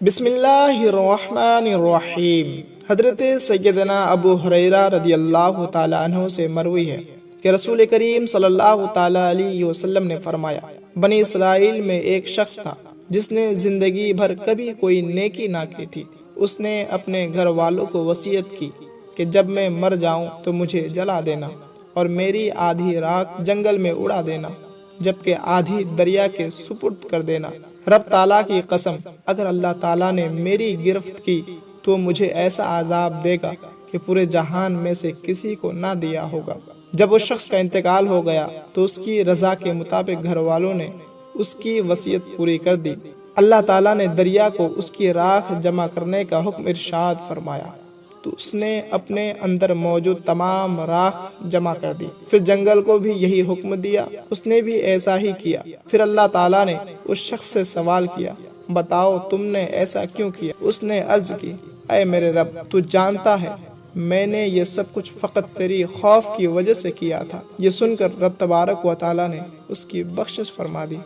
بسم اللہ الرحمن الرحیم۔ حضرت سیدنا ابو ہریرہ رضی اللہ تعالیٰ عنہ سے مروی ہے کہ رسول کریم صلی اللہ تعالیٰ علیہ وسلم نے فرمایا، بنی اسرائیل میں ایک شخص تھا جس نے زندگی بھر کبھی کوئی نیکی نہ کی تھی۔ اس نے اپنے گھر والوں کو وصیت کی کہ جب میں مر جاؤں تو مجھے جلا دینا اور میری آدھی راکھ جنگل میں اڑا دینا، جبکہ آدھی دریا کے سپرد کر دینا۔ رب تعالیٰ کی قسم، اگر اللہ تعالیٰ نے میری گرفت کی تو مجھے ایسا عذاب دے گا کہ پورے جہان میں سے کسی کو نہ دیا ہوگا۔ جب اس شخص کا انتقال ہو گیا تو اس کی رضا کے مطابق گھر والوں نے اس کی وصیت پوری کر دی۔ اللہ تعالیٰ نے دریا کو اس کی راکھ جمع کرنے کا حکم ارشاد فرمایا تو اس نے اپنے اندر موجود تمام راکھ جمع کر دی۔ پھر جنگل کو بھی یہی حکم دیا، اس نے بھی ایسا ہی کیا۔ پھر اللہ تعالیٰ نے اس شخص سے سوال کیا، بتاؤ تم نے ایسا کیوں کیا؟ اس نے عرض کی، اے میرے رب، تو جانتا ہے میں نے یہ سب کچھ فقط تیری خوف کی وجہ سے کیا تھا۔ یہ سن کر رب تبارک و تعالیٰ نے اس کی بخشش فرما دی۔